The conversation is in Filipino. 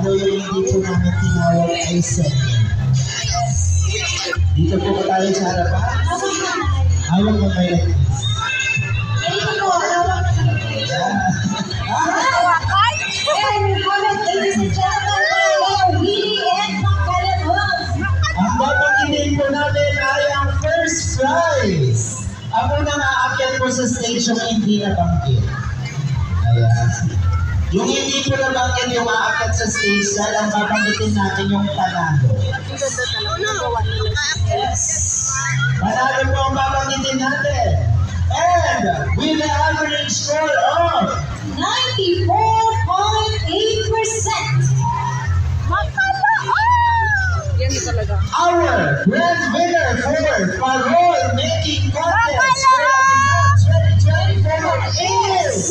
panalo yung hindi po namin tinawag ay second. Dito po ba tayo sa harapan? Hawak na may like this. Ang babanggitin po namin ay ang first prize. Ang unang aakyat po sa stage yung hindi nabanggit. Ayan. Yung hindi po nabanggit yung aakyat sa stage, ang babanggitin natin yung panalo. Yes. Panalo po ang babanggitin natin. And with the average score of 94.8%. Yan talaga. our grand winner for Parol Making Contest for Abigail 2024 is